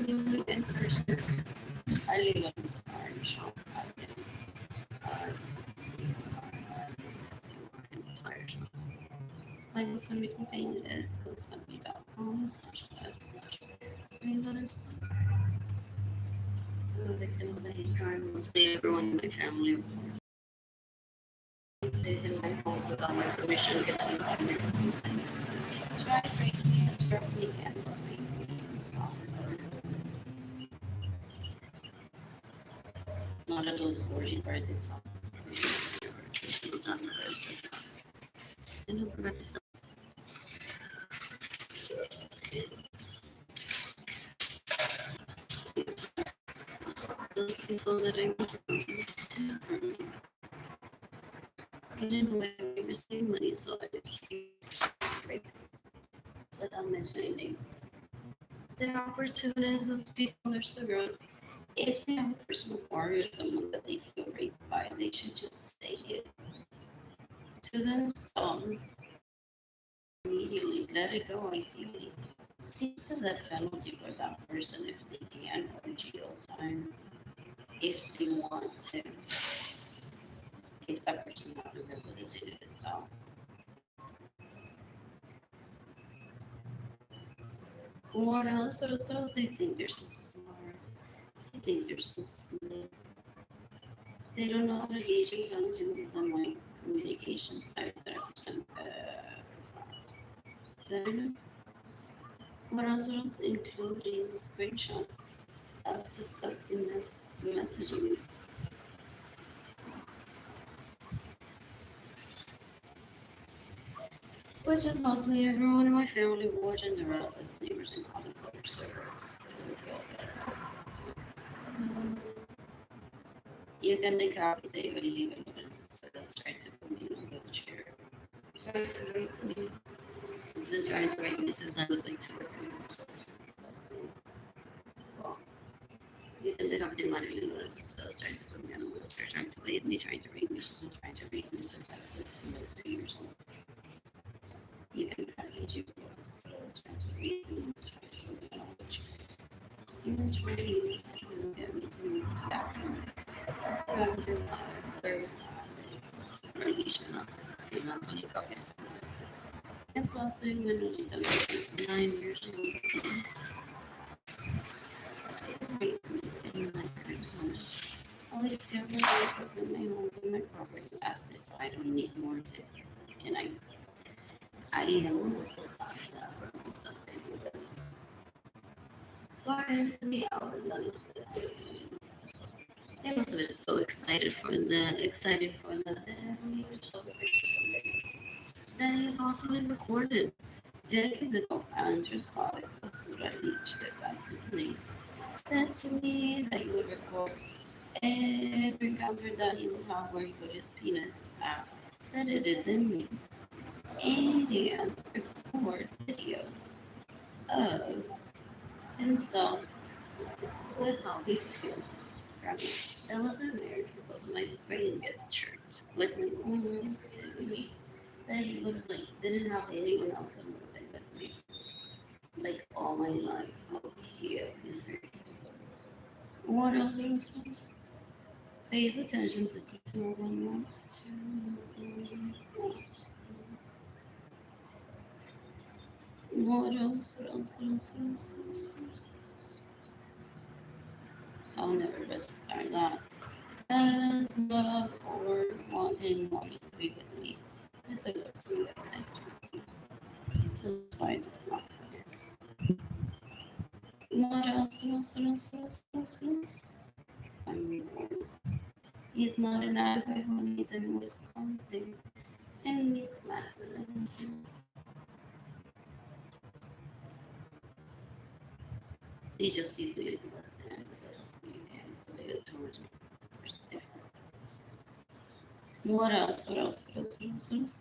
you in person. Arlene Lorenzo Orange. I've been entire shop. My GoFundMe campaign is gofundme.com/Arlene Lorenzo. I'm a victim of a hate crime. Mostly everyone in my family, of course. Stays in my home without my permission, gets involved in something. Tries to rape me, interrupt me, and love me. Also, not at those orgies where I did talk. She's not the person. And don't prevent yourself. Those people that I but in a way, we receive money, so I keep without mentioning names. There are opportunities, those people are so gross. If they have a personal quarrel or someone that they feel raped by, they should just say it to themselves immediately. Let it go, ideally. See to the penalty for that person if they can, or jail time if they want to. If that person has a rehabilitated itself. What else? What else? They think they're so smart. They think they're so slick. They don't know how to gauge intelligence on my communication style that I present. Then, what else? What else? Including screenshots of disgusting messaging. Which is mostly everyone in my family, watching the relatives, neighbors, and colleagues of their servers. You can take copies, they even leave evidence that's trying to put me in a wheelchair. Trying to rape me. He's been trying to rape me since I was like 2 or 3 years old. Well, you can take copies, money, that's trying to put me in a wheelchair, trying to rape me, trying to rape me. She's been trying to rape me since I was like 2 or 3 years old. You can package your voices, that's trying to rape me, trying to put me in a wheelchair. Even trying to get me to move to back to my Anthony Copies. And plus, I'm going to be 9 years old. In my parents' home. All these different places in my home and my property as if I don't need more to. And I am the size that for something with them. Far to me out of the they must have been so excited for that they haven't even showed the pictures. Then he possibly recorded. Dedicate the book Andrew Scott is Leach, if that's his name. Said to me that he would record every encounter that he would have where he put his penis out. That it is in me. And record videos of himself with how he feels. I love that marriage proposal. My brain gets tricked. With my own me. That he would like didn't have anyone else in the with me. Like all my life. How cute is very awesome. What else are we supposed? Pays attention to detail when wants to. What else? What else? What else? What else? What else? I'll never register that. As love or wanting to be with me. It looks to me so that's why I just not it. What else? What else? What else? What else? What else? What else? I'm reborn. He's not an Idaho, he's in Wisconsin. And he's Madison. He just sees me as less than, so they get towards me. There's a difference. What else? What else? What else? What else? What else?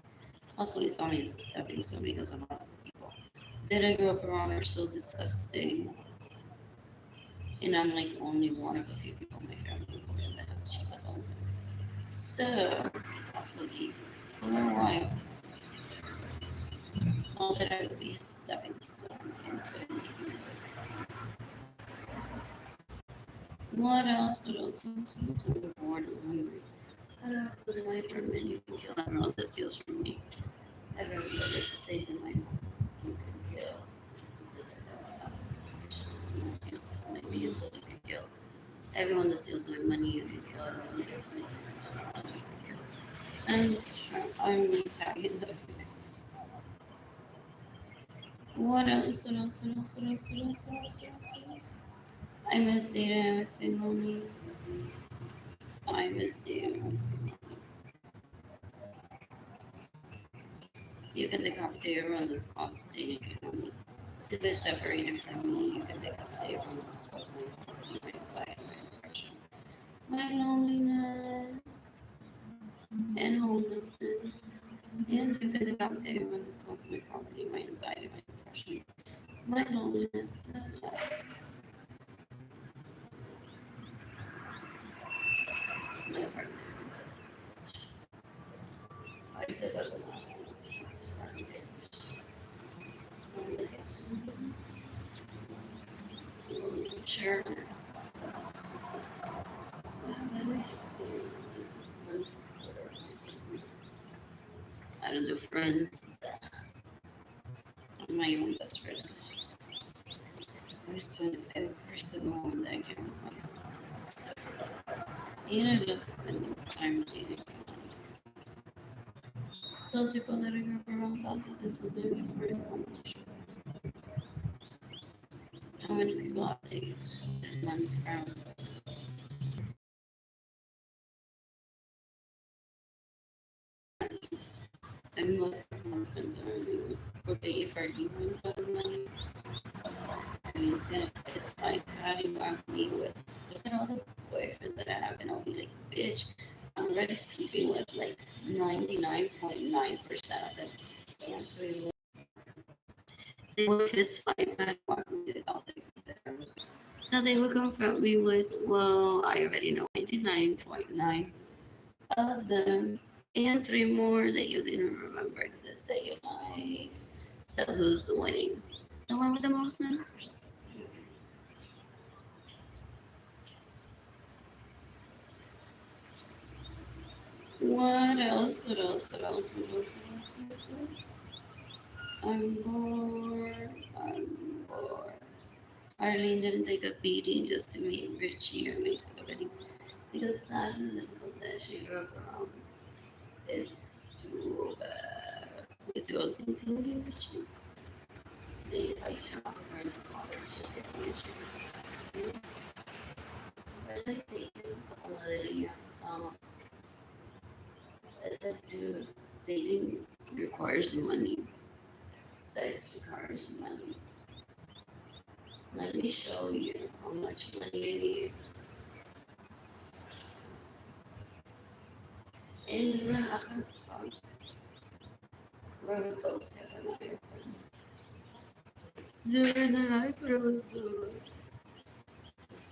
Also, he saw me as a stepping stone because I'm not people. That I grew up around are so disgusting. And I'm like only one of a few people in my family that has a cheap at home. So, possibly for a while, not that I would be a stepping stone into anything. What else? What else? I'm bored. I'm hungry. I don't have food in my apartment. You can kill everyone that steals from me. Everyone that stays in my home. You can kill. Steals my vehicle. You can kill. Everyone that steals my money. You can kill. Everyone that steals my money. You can kill. I'm Italian. What else? What else? What else? What else? What else? What else? What else? I miss data. I miss the mommy. I miss data. I miss the mommy. You can decapitate everyone that's constantly me. To be separated from me, you can decapitate everyone that's causing my anxiety, my depression, my loneliness, and homelessness. And you can decapitate everyone that's causing my poverty, my anxiety, my depression, my loneliness, and my apartment. I took up the last sure. I don't do friends. I'm my own best friend. I spend every single moment that I can with myself. And I love spending time dating. Those people that I grew up around thought that this was going to be a friend competition. How many people have dates? One friend. And most of my friends are new. Okay, if our friends have money, and he's gonna piss my patty want me with look at all the boyfriends that I have, and I'll be like, bitch, I'm already sleeping with like 99.9% of them. And they would kiss my patty want me without the so they would confront me with, well, I already know 99.9 of them, and three more that you didn't remember exist that you like. So who's winning? The one with the most numbers. What else? What else? What else? What else? What else? What else? What else? I'm bored. I'm bored. Arlene didn't take a beating just to meet Richie or me to go ready. Because sadly, that she grew up around is too bad. We to go see Richie. They like shop her in the college. Really thinking of a young song. I said, dude, dating requires money. Sex requires money. Let me show you how much money you need. And then happens fun. We're both having a during the night, but it was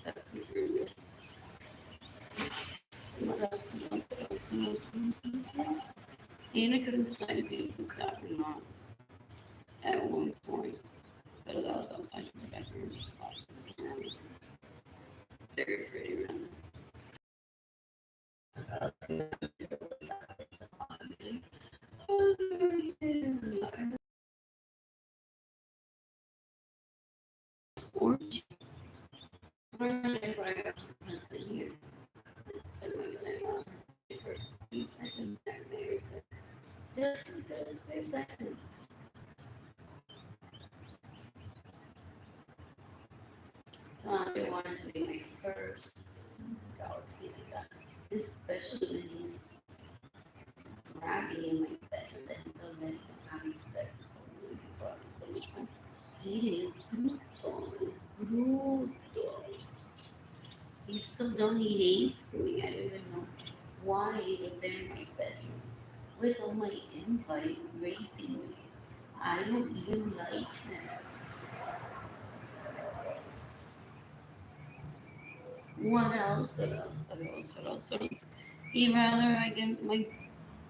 accepted. What else? What else? What else? What else? And I couldn't decide if he was his dad or not at one point. But that was outside of the bedroom. Just thought it was random. Very pretty random. Orange. Here. First and second, they're married. Just because 6 seconds. So I wanted to be my first dog to get that. Especially when he's grabbing in my bedroom that he's already having sex with someone before I so much fun. Dating is brutal. It's brutal. He's so dumb, he hates me. I don't even know why he was there in my bedroom with all my invite raping me. I don't even like him. What else? What else? What else? What else? What else? He'd rather I get my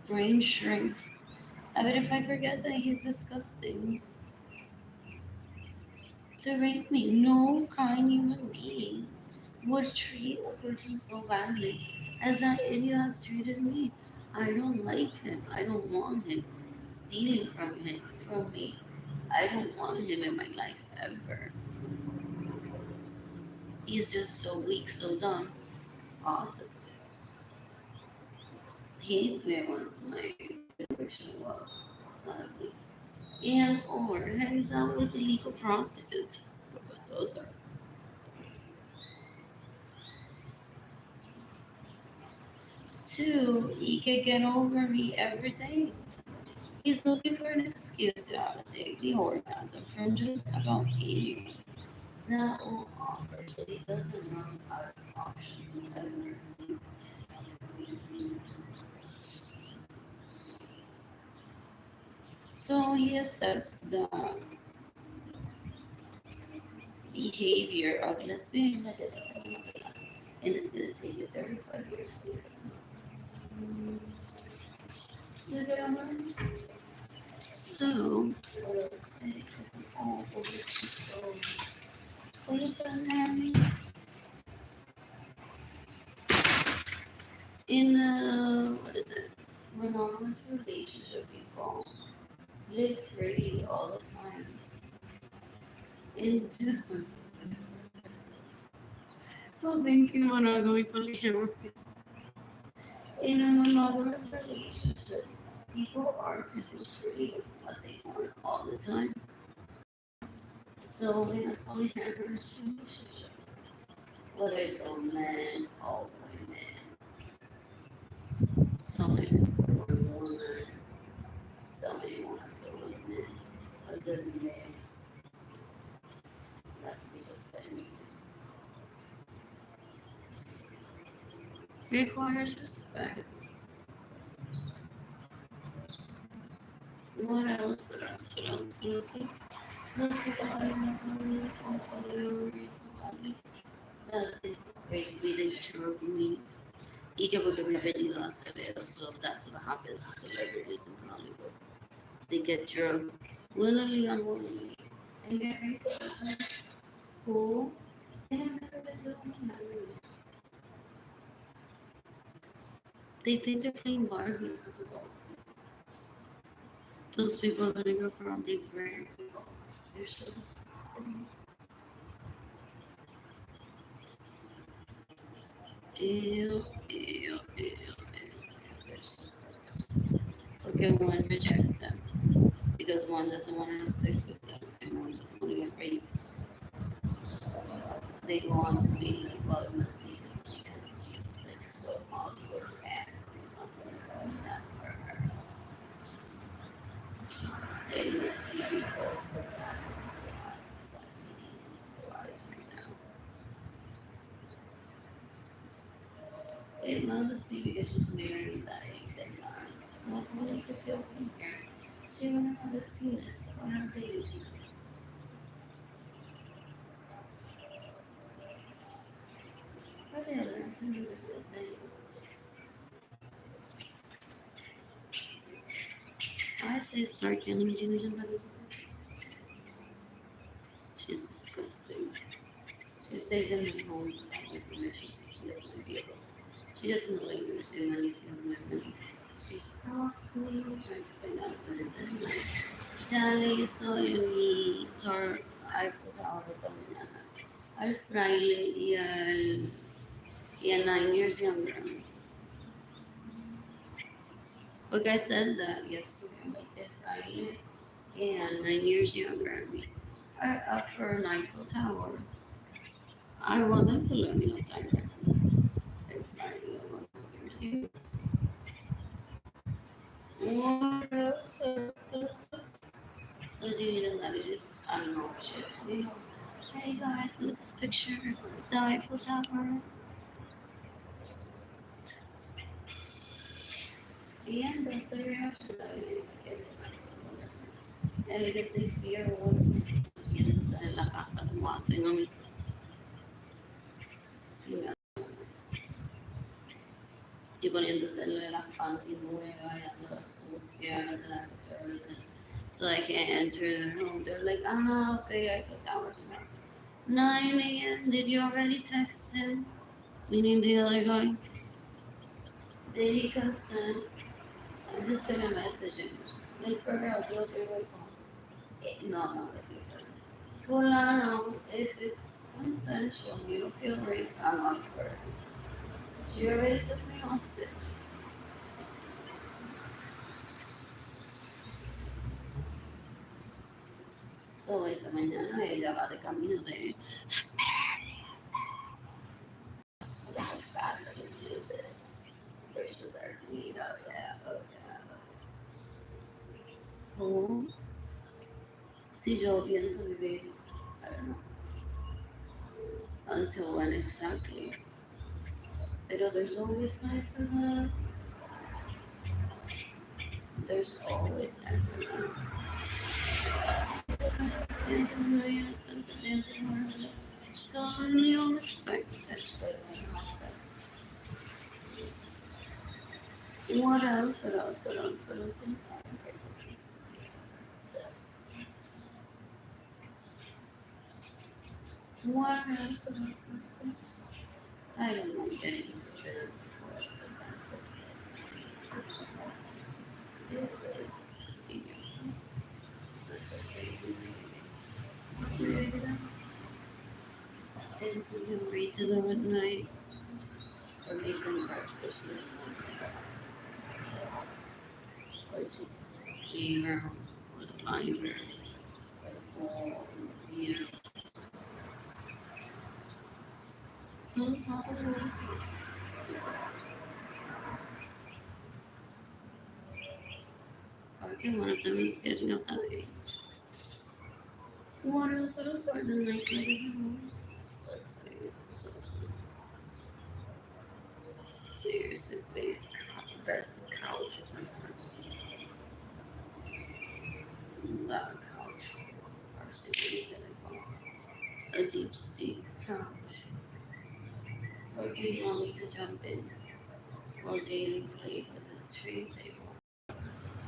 brain shrinks. I bet if I forget that he's disgusting to rape me. No kind human being would treat a person so badly as that idiot has treated me. I don't like him. I don't want him stealing from me. I don't want him in my life ever. He's just so weak, so dumb. Awesome. He hates me once my generation was, sadly. And or hangs out with illegal prostitutes. Those are two. He can get over me every day. He's looking for an excuse to have a daily orgasm from just about anyone that will offer, so he doesn't run out of options ever. So he accepts the behavior of lesbian like it's and it's gonna take you 35 years to get on it. So, let's say, oh, what is that? In what is it? Monogamous relationship, people live free all the time. And well, thinking monogamy polyamory. In a monogamous relationship, people are to do free with what they want all the time. So in a polyamorous relationship, whether it's all men, all women, some women for one woman, some women for one man, a good mix, that could be just family. Requires respect. What else? What else? What else? What else? Most people are not really considering somebody that is really struggling. Y que porque me ha venido a Acevedo, so that's what happens to celebrities in Hollywood. They get drugged willingly, unwillingly, and get raped. Who? They have never been doing that. They think they're playing Barbies. Those people that go around, they burn people. They're so disgusting. Ew, ew, ew, ew. Okay, one rejects them because one doesn't want to have sex with them and one doesn't want to get raped. They go on to be like, well, it must be because she's like so Hollywood fast or something like that for her. It must be because her dad is alive. So he's alive right now. It must be because she's married that ain't that nine. Well, what do you feel here? She wouldn't have a penis. Why not babies? But yeah, that's another good thing. I say start killing Gina. She's disgusting. She stays in her home without my permission. She steals my vehicles. She doesn't like me. She only steals my money. She stalks me, trying to find out what is in my Dale soy Tor Eiffel Tower también. Al fraile y al 9 years younger. Like I said that yesterday. I said fraile and 9 years younger than me. I up for an Eiffel Tower. I want them to learn me no time back. If fraile, 1 years younger. What else? So do you know that it is? I don't know. Shit. You know. Hey guys, look at this picture. The Eiffel Tower. Yeah, that's the reaction that I get. El que se fear was yéndose en la casa como hacen a mí. Y poniéndose las panties nuevas y las sucias and las pictures. So I can't enter their home. They're like, okay, I put towers now. 9 a.m. Did you already text him? Meaning the other guy. Did he consent? I'm just gonna message him. Like for real, do it your way home. No, because Fulano, if it's consensual, you don't feel raped, I'm up for it. She already took me hostage. So esta mañana ella va de camino de how fast I can do this versus Arlene. Oh yeah, oh yeah. Oh, si yo pienso vivir, I don't know, until when exactly. Pero there's always time for that. There's always time for that. Dancing when I spent the dancing where totally unexpected. What else? What else? What else? What else? What else? What else? What else? I don't mind getting into a bit of it's and so you read to them at night or make them breakfast or to playground or the library or the museum. So possibly. Okay, one of them is getting up that age. What else? What else? Or the night home? Let's see. So, seriously, best couch. That couch. Or secret a deep sea couch. Or getting only to jump in while Jaden played with his tray table.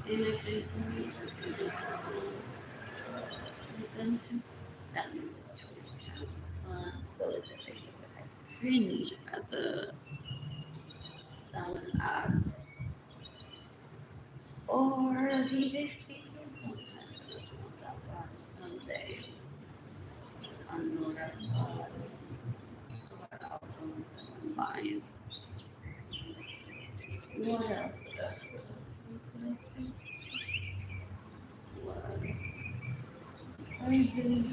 And I played some music and it was then to that music choice sounds fun. So is it like cringe at the sound ads or DJ speaking sometimes not that one. Some days on Lorenzo or albums someone buys. What else? What else? I do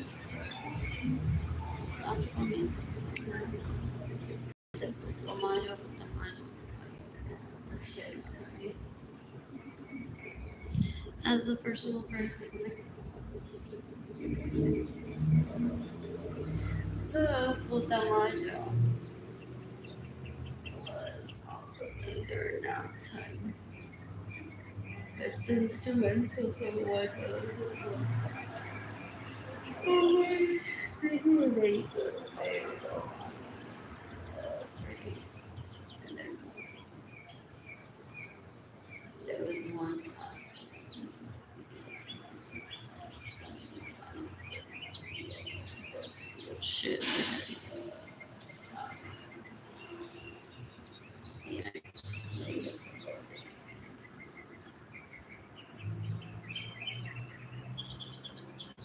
classical music. Tamayo, Tamayo. As the personal person. So, Tamayo was also later now time. It's instrumental, so what and there was one class. Shit. Yeah.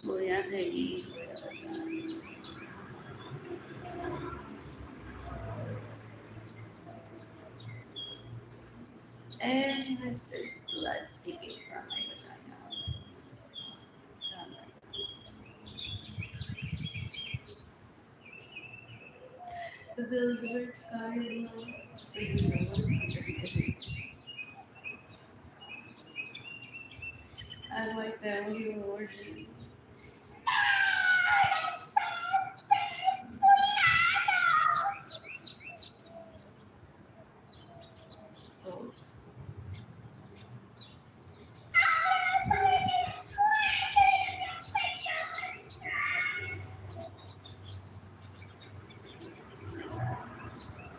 Voy a reír. And Mr. Speaking from my vagina. Those rich guys, I like family origin. Oh,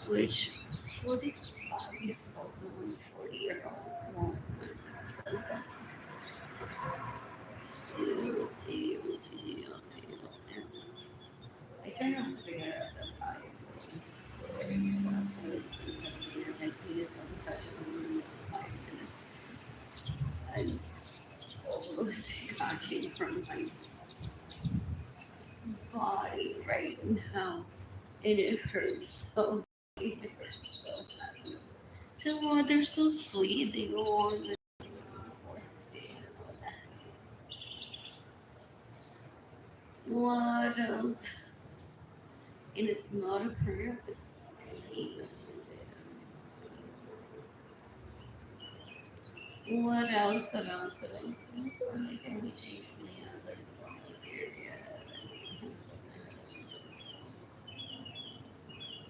which 45-year-old woman, 40-year-old woman does that. Ew, ew, ew, ew, ew. I Try not to bring her up that high. My feet is untouchable this time, and I'm almost touching from my body right now, and it hurts so. It hurts so bad. So they're so sweet. They go on with what else? And it's not a prayer, it's really what else? What else? What else? What else? Can we change me out of the area?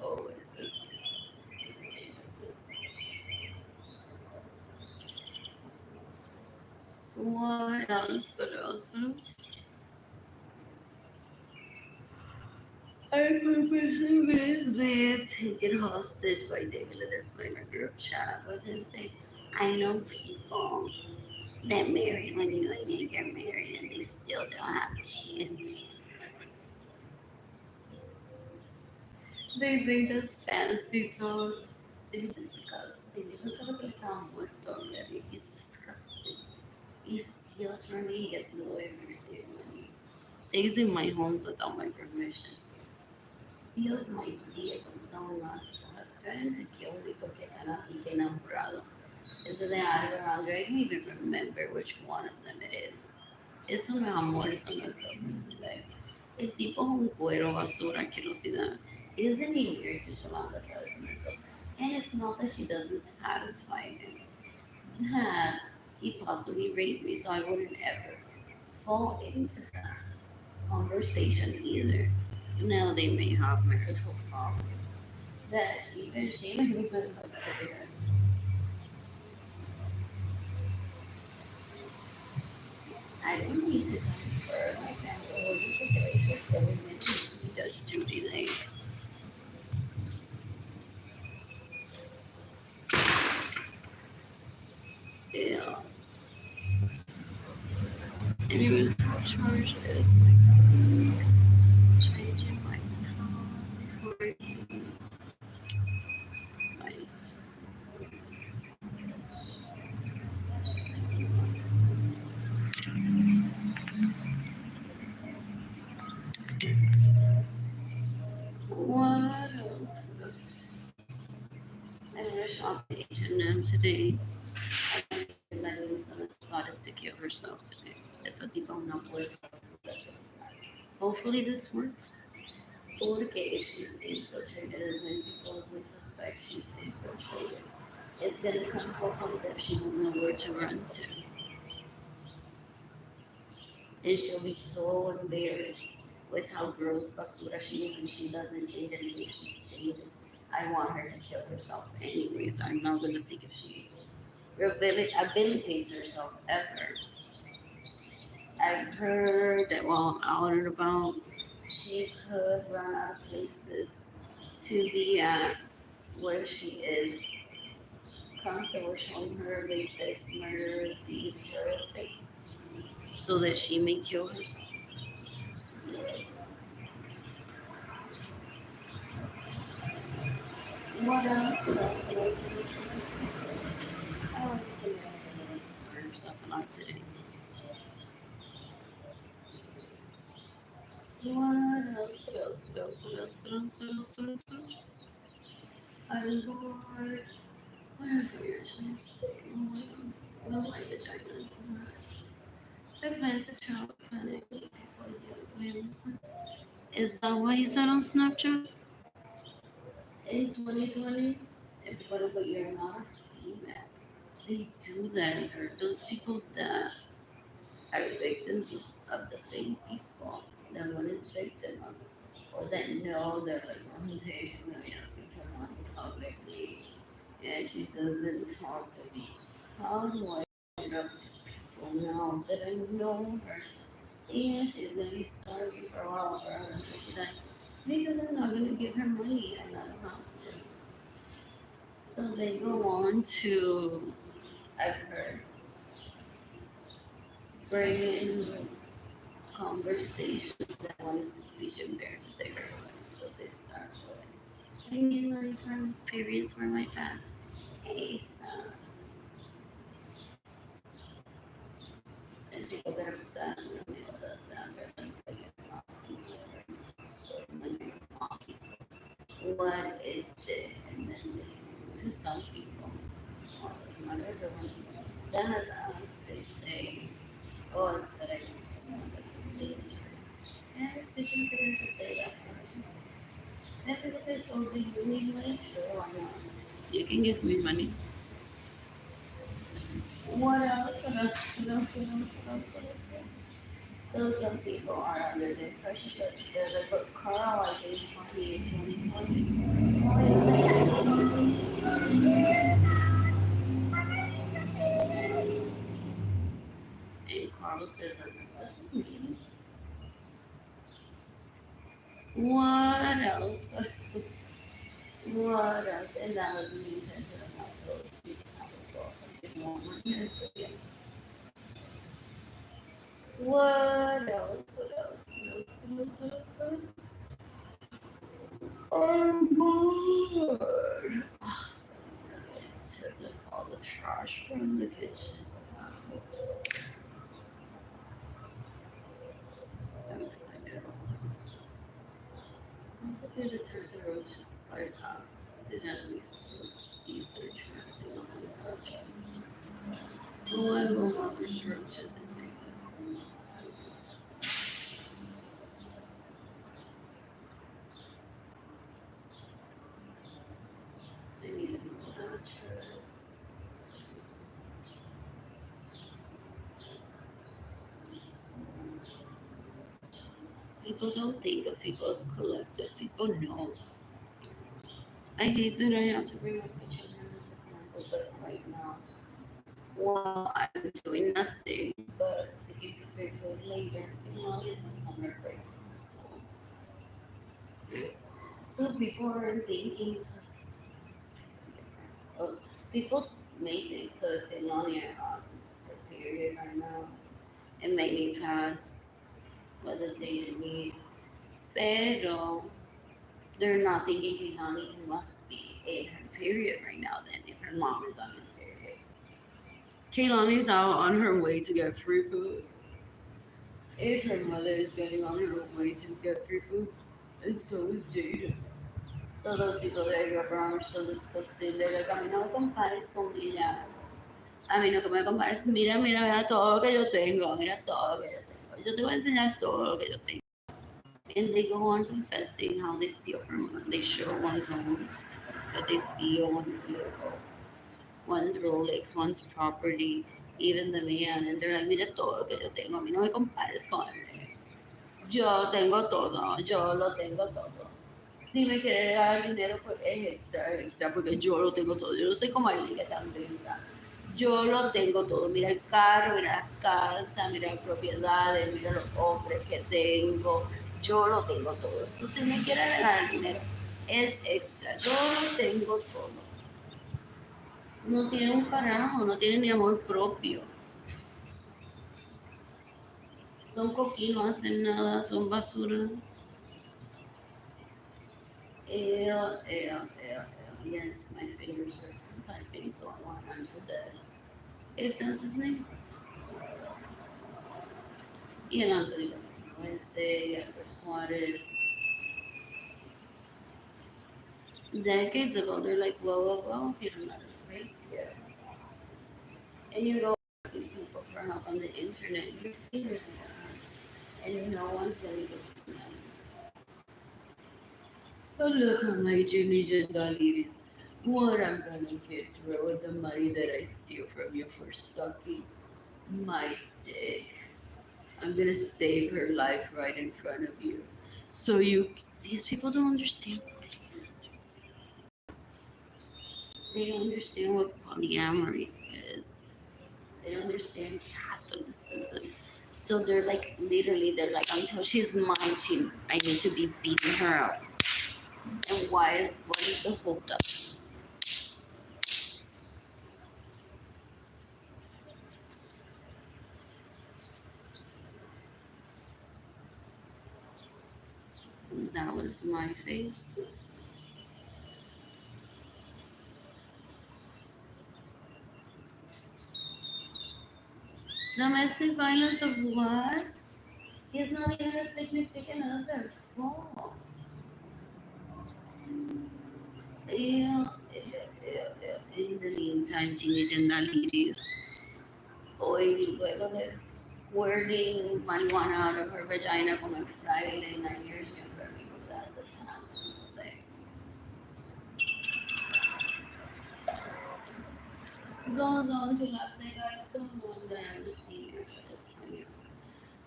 Oh, it's just what else? What else? What else? I purposely been taken hostage by David. That's why my group chat with him saying, I know people that marry when you and you get married and they still don't have kids. They think that's fantasy talk. They're disgusting. It looks like a muerto already. He's disgusting. He steals from me. He gets no emergency money. Stays in my homes without my permission. Steals my vehicles. No más. Was trying to kill me porque están enamorado. Eso de algo around there. I don't even remember which one of them it is. Eso no es amor, eso no es self-respect. El tipo es un cuero, basura, asquerosidad. He doesn't need your Yolanda says so. And it's not that she doesn't satisfy him. That he possibly raped me, so I wouldn't ever fall into that conversation either. Now they may have marital problems. That she may have been considered. I don't need to confer my family or the situation. Every minute he does duty thing. Yeah. Anyways, charge is changing my car before I what else? I'm gonna shop at H&M today. I'm letting some Spottis to kill herself today. Esa tipa una puerta. Hopefully this works. Porque if she's infiltrated, as in people we suspect she's infiltrated, it's gonna come to a point that she won't know where to run to. And she'll be so embarrassed with how gross basura she is and she doesn't change anything. She changes. I want her to kill herself anyways. I'm not gonna see if she rehabilitates herself ever. I've heard that while out and about, she could run out of places to be at where she is comfortable showing her rapist, murderer, thief, terrorist face so that she may kill herself. What else? What else? What else? What else? I want to say that burn herself alive today. What else? What else? What else? What else? What else? What else? What else? What else? I'm bored. Whatever you're trying to say. Well, my vagina is not. I plan to travel panic is that what you said on Snapchat? In 2020, everybody but you're not a female. They do that here. Those people that are victims of the same people that one is victim of, or that know that like one day she's gonna be asking for money publicly, and she doesn't talk to me. How do I get up to people now that I know her? And she's gonna be starving for a while for her until she dies. Because I'm not gonna give her money and I don't have to. So they go on to, I've heard, bring in conversations that one is suspicious there to save her life. I need money from periods for my past. Hey, son. And people get upset when a male does that. They're like, "But you're not from the other store when you're walking. What is it?" And then to some people, also not everyone, that has asked, they say, oh, it's that I need someone that's a danger. And it's significant to say that first. Then people say, so do you need money? Sure, why not? You can give me money. What else? What else? What else? What else? What else? What else? So some people are under the impression that they're like, but Carl, I gave money in 2020. Wait a second. And Carl says, that's me. What else? What else? And that was the intention of my post because I was off. I didn't want my parents to get. What else? What else? What else? What else? What else? What else? I'm bored. Took like all the trash from the kitchen. I'm excited. I think there's a Turks roaches right now. Sit at least see search for single project. Oh, I will not roaches in there. I need a mattress. People don't think of people as collected. People know. I hate that I have to bring my picture in as an example, but right now, well, I'm doing nothing but sitting prepared for later. You know, it's the summer break from school. So people are thinking, so, oh, people may think so. It's on your period right now. It may need pads. What does they need? Pero they're not thinking Kehlani must be in her period right now then if her mom is on her period. Kehlani's out on her way to get free food. If her mother is getting on her way to get free food, and so is Jada. So those people that go around are so disgusting. They're like, a mí no me compares con ella. A mí no que me compares. Mira, mira, mira todo lo que yo tengo. Mira todo lo que yo tengo. Yo te voy a enseñar todo lo que yo tengo. And they go on confessing how they steal from, they show one's homes, that they steal one's vehicles, one's Rolex, one's property, even the man. And they're like, mira todo lo que yo tengo, a mí no me compares con él. Yo tengo todo, yo lo tengo todo. Si me quiere regalar dinero, pues es extra, extra, porque yo lo tengo todo. Yo no soy como alguien que tan rica. Yo lo tengo todo. Mira el carro, mira la casa, mira las propiedades, mira los hombres que tengo. Yo lo tengo todo. Si me quiere regalar dinero, es extra. Yo lo tengo todo. No tiene un carajo, no tiene ni amor propio. Son coquí, no hacen nada, son basura. Yes, my fingers are typing, so I want to answer that. If that's his name. Y el Antonio Ese, Albert Suarez. Decades ago, they're like, well, if you don't know this, right? Yeah. And you go asking people for help on the internet, your fingers are gone. And no one's gonna give you money. But look at my Jimmy Jandaliris. What I'm gonna get through with the money that I steal from you for sucking my dick. I'm gonna save her life right in front of you. So these people don't understand. They don't understand what polyamory is. They don't understand Catholicism. So they're like, literally, they're like, until she's mine, I need to be beating her up. And what is the hold up? That was my face. Domestic violence of what? He's not even a significant other. Fuck. Yeah, in the meantime, teenage and ladies, hoy luego de squirting marijuana out of her vagina como en Friday, 9 years younger than me, but that's a time, no sé. Goes on to not say, guys, so long that I'm a senior for this time.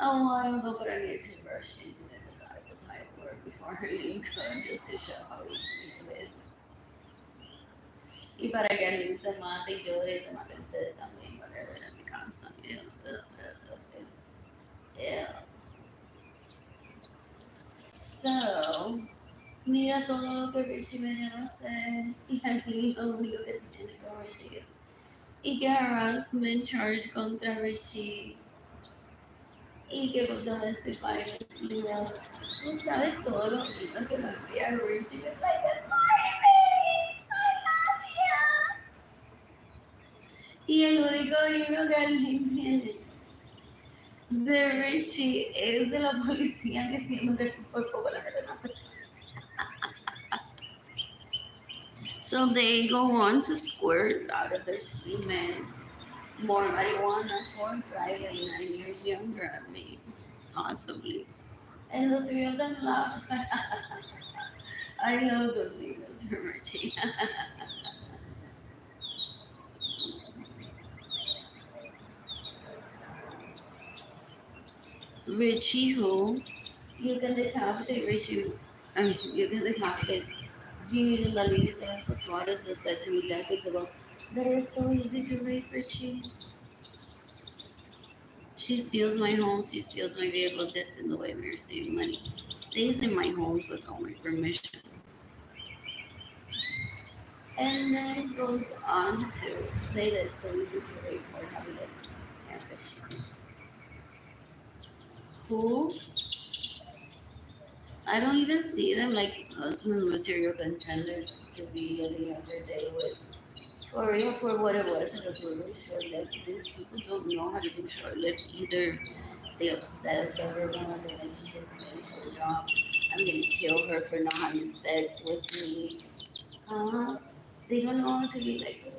A while ago, but I needed to rush into the disciple type work before her leaving just to show how easy it is. Y para que alguien se mate y llore y se maten ustedes también, whatever, that becomes some ew. So, mira todo lo que Richie me dio a hacer y aquí lo único que tiene con Richie es y que harassment charge contra Richie y que con domestic violence emails. Tú sabes todo lo lindo que me envía Richie. Es like, good morning, baby. I love you. Y el único email que alguien tiene de Richie es de la policía diciendo que por poco la meten a. So they go on to squirt out of their semen more marijuana for Friday, 9 years younger than me, possibly. And the three of them laugh. I love those emails from Richie. Richie who? You can decapitate Richie. I mean, you can decapitate Gene and Arlene Lorenzo Suarez that said to me decades ago that it's so easy to rape Richie. She steals my home, she steals my vehicles, gets in the way of me receiving money, stays in my homes without my permission. And then goes on to say that it's so easy to rape or how it is ambition. Who? I don't even see them like husband material contenders to be living out their day with. For real, for what it was really short lived. These people don't know how to do short lived either. They obsess everyone. They're like, she didn't finish the job. I'm gonna kill her for not having sex with me. Huh? They don't know how to be like,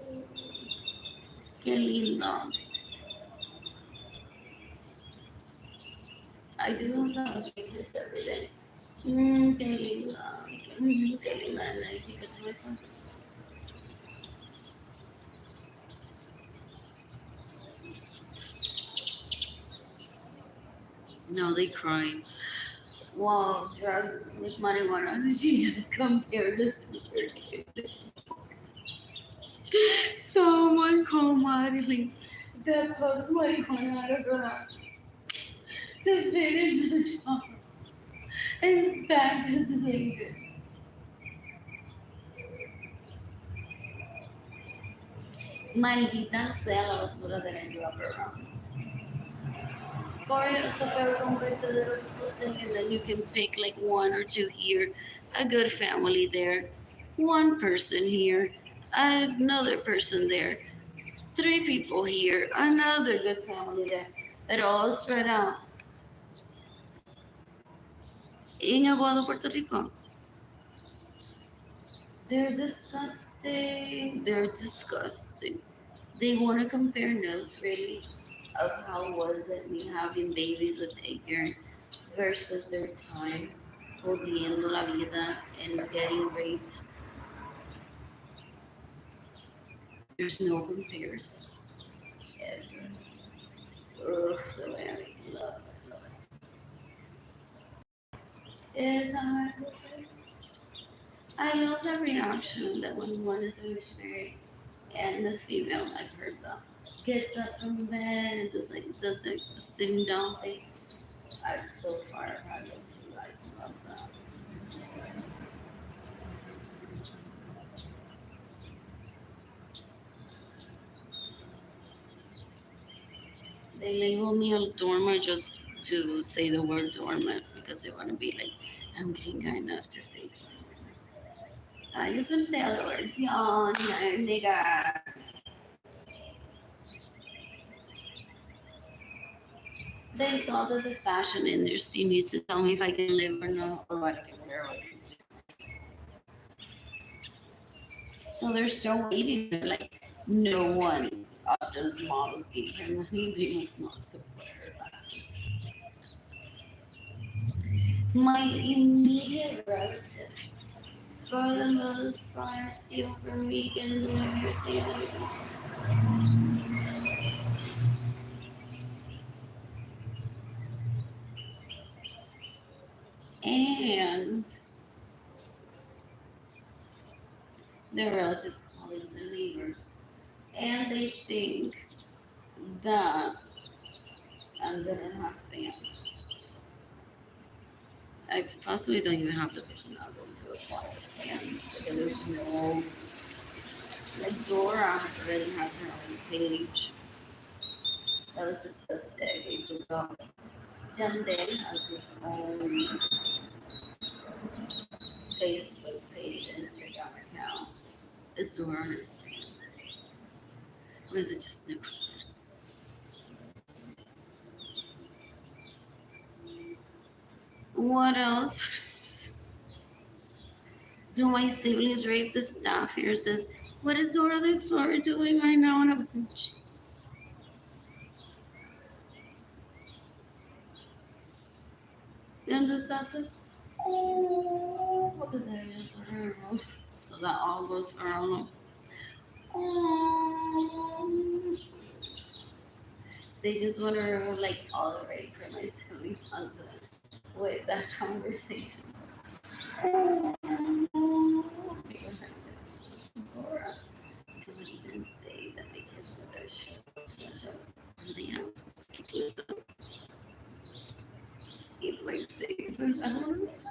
qué lindo. I do those pictures every day. Qué linda. Qué linda. And I keep it to myself. No, they cry. Wow, drug with marijuana. She just compared us to her kid. Someone call Marilyn that pumps marijuana out of her ass to finish the job as bad as they did. Maldita sea la basura that I grew up around. For a super convertedero people say, and then you can pick like one or two here, a good family there, one person here, another person there, three people here, another good family there. They're all spread out. In Aguado, Puerto Rico. They're disgusting. They're disgusting. They want to compare notes, really, of how was it me having babies with Edgar versus their time jodiendo la vida and getting raped. There's no comparison. Ever. Ugh, the way I love it. Is I love the reaction that when one is a missionary and the female, I've heard that, gets up from bed and just like does the sitting down thing. I've so far had it too. I love that. They label me a dormer just to say the word dormant because they want to be like, I'm getting guy enough to say. I just want to say other words. Yawn, nigga. They thought that the fashion industry needs to tell me if I can live or not, or what I can wear, what I can do. So they're still waiting. They're like, no one of those models gave her money. They must not support her fashion. My immediate relatives, for the most part, steal from me and doing your same. And their relatives, colleagues, and neighbors. And they think that I'm gonna have fans. I possibly don't even have the personality to acquire fans because there's no, like Dora already has her own page. That was discussed decades ago. Jandel has his own Facebook page, Instagram account. Is Dora on Instagram? Or is it just new? What else? Do my siblings rape the staff here? Says, what is Dora the Explorer doing right now on a bench? And the staff says, oh, look at that. So that all goes for Arnold. Oh. They just want to remove like all the rape from my siblings onto with that conversation. Oh. Because I said, Dora, don't even say that my kids were their shut. Do they have to speak with them? If like say, I don't want to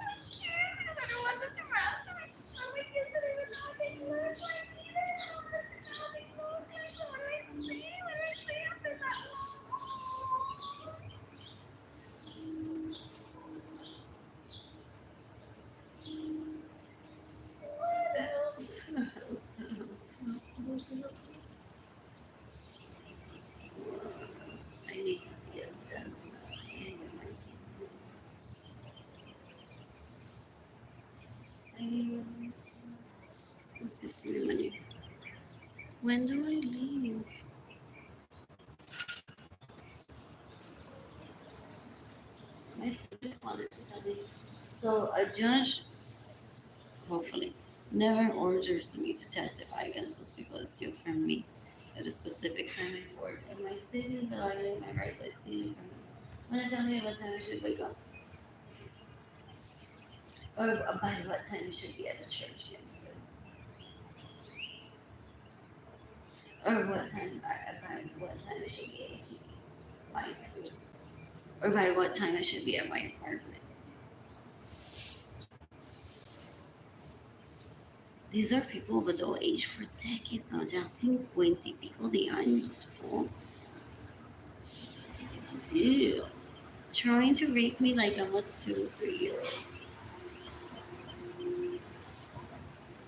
because I don't want them to masturbate. So my kids don't even know what they look like either. I don't want them to know what they look like. So what do I say? What do I say after that? What else? I need to see it done. Let's get to the menu. When do I leave? My siblings wanted to tell me. So a judge, hopefully, never orders me to testify against those people that steal from me at a specific time in court. And my siblings that I know my rights, I steal from them. When they tell me what time I should wake up, or by what time I should be at the church, or what time, by what time I should be able to buy food, or by what time I should be at my apartment. These are people of adult age for decades now, ya 50 y pico de años. Oh, ew. Trying to rape me like I'm a 2, 3 year old.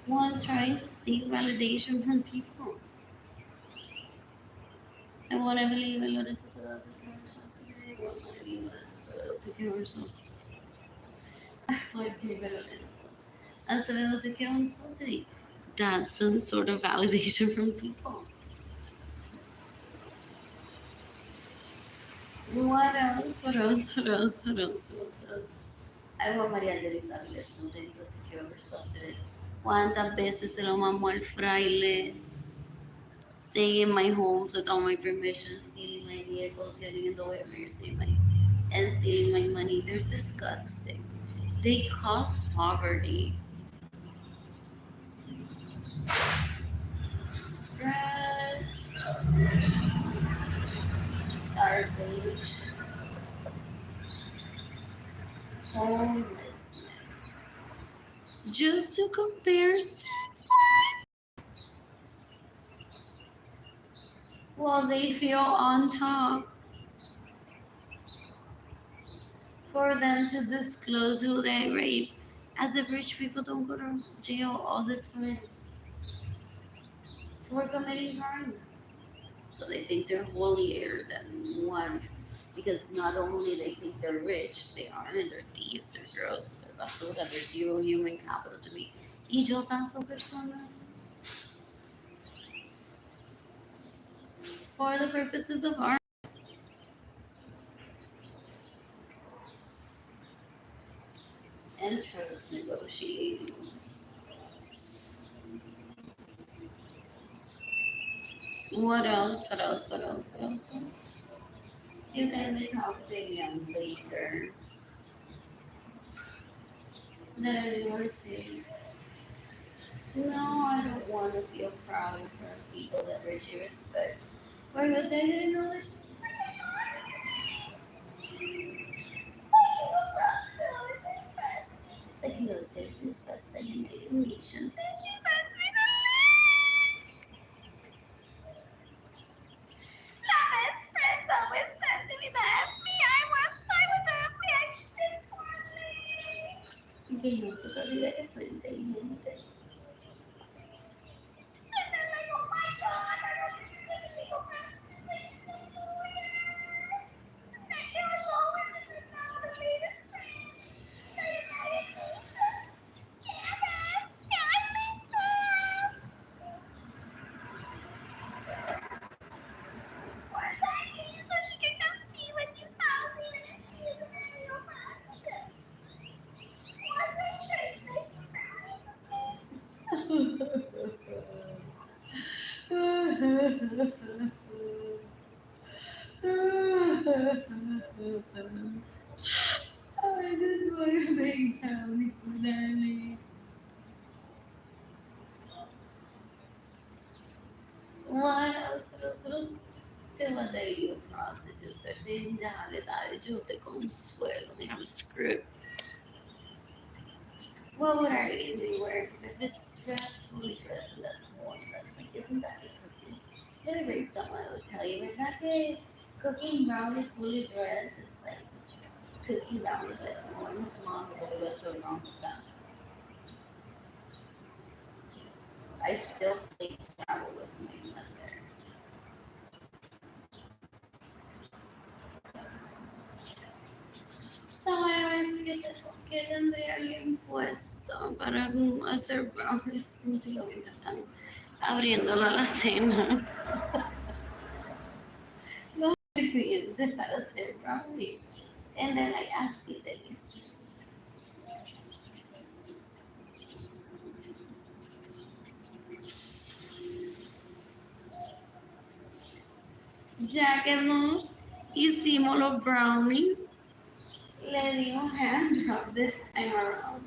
One trying to seek validation from people. I want to believe in Lorenzo Soto to kill herself today. I want to believe in Lorenzo Soto to kill herself today. Like David Lorenzo. Acevedo to kill himself today. That's some sort of validation from people. What else? What else? What else? What else? What else? I want María de Elizabeth Lorenzo to kill herself today. ¿Cuántas veces se lo mamó al fraile? Staying in my homes without my permission, stealing my vehicles, getting in the way of my money, and stealing my money. They're disgusting. They cause poverty, stress, starvation, homelessness. Just to compare sex life. Well, they feel on top. For them to disclose who they rape, as if rich people don't go to jail all the time for committing crimes. So they think they're holier than one. Because not only they think they're rich, they aren't. They're thieves, they're girls, they're basura, there's zero human capital to me. Y yo tazo personas for the purposes of art. And trust negotiating. What else? What else? What else? What else? You can talk to me later. Then you will see. No, I don't want to feel proud for people that really respect. Or was I didn't know this? Like, look, there's this website in United Nations. And she sends me the link. My best friends always send me the FBI website with the FBI link. Que no se te olvide que soy inteligente. And they're like, oh my god, I don't think this is legal translation anymore. It was always in the latest trend. The United Nations. I just want to make happy, darling. What else? Te mandaría un prostitute. Sin dale, dale, yo te consuelo. They have a script. What would Arlene be wearing? If it's dressed, fully dressed, and that's one, that's like, isn't that the cooking? Let me bring someone who will tell you, is that the cooking brownies fully dressed? It's like cooking brownies, like one's mom, what was so wrong with them? I still play Scrabble with my mother. So I always get the que tendría alguien puesto para hacer brownies. Últimamente están abriendo la alacena. Los clientes para hacer brownies. And then I ask if they exist. Ya que no hicimos los brownies, le dio hand job this time around.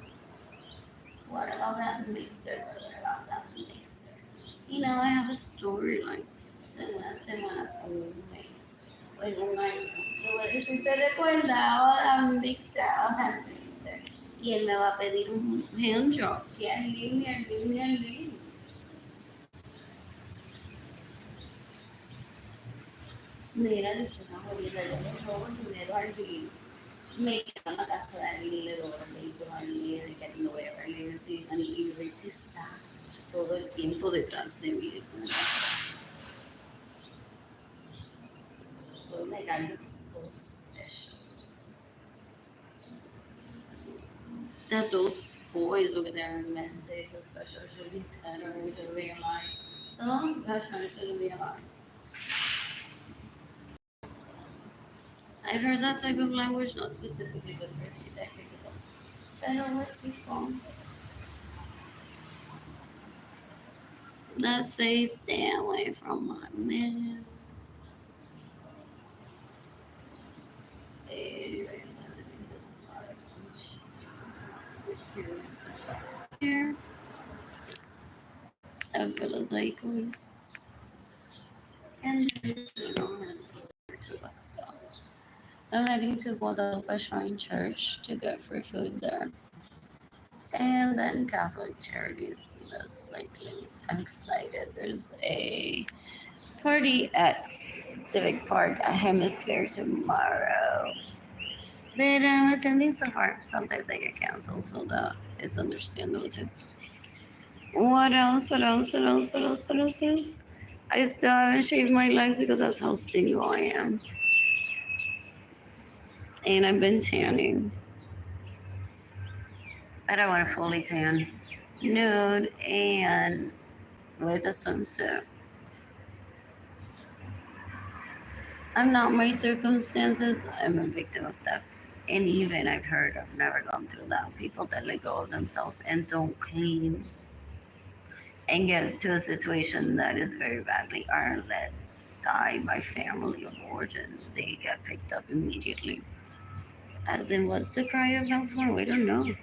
What about that mixer? What about that mixer? You know, I have a storyline. So una semana con un mes. O en un año. Yo voy a decir, te recuerda ahora mixer, ahora mixer. Y él me va a pedir un hand job. Que Arlene. Mira, dice una jodida, yo le robo el dinero a Arlene. Me quedo en la casa de Arlene, le robo el vehículo a Arlene, que no voy a ver Arlene, sí, y Richie está todo el tiempo detrás de mí. So like I look so special. That those boys over there in men say so special, should be 10 or should be alive. So special, shouldn't be alive. I've heard that type of language, not specifically with her, she picked it up. Pero what people that say stay away from my man. Here, as well as cyclists, and to us. I'm heading to Guadalupe Shrine Church to get free food there. And then Catholic charities, most likely. I'm excited. There's a party at Civic Park at Hemisphere tomorrow that I'm attending so far. Sometimes they get canceled, so that is understandable too. What else? I still haven't shaved my legs because that's how single I am. And I've been tanning. I don't want to fully tan. Nude and with a swimsuit. I'm not my circumstances. I'm a victim of theft. And even I've heard, I've never gone through that. People that let go of themselves and don't clean and get to a situation that is very badly are let die by family of origin. They get picked up immediately. As in, what's the cry of help for? We don't know.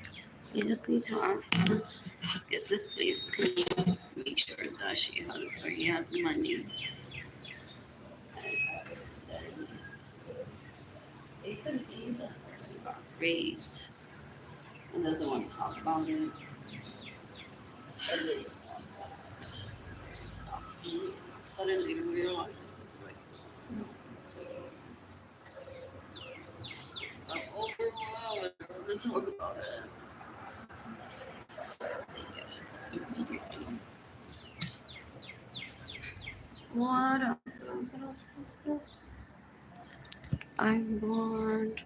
You just need to let's get this place clean. Make sure that she has or he has money. It could be that person got raped and doesn't want to talk about it. And they just stop. Suddenly realize it's a voice. I'm overwhelmed. Let's talk about it. So they get it immediately. What else? I'm bored.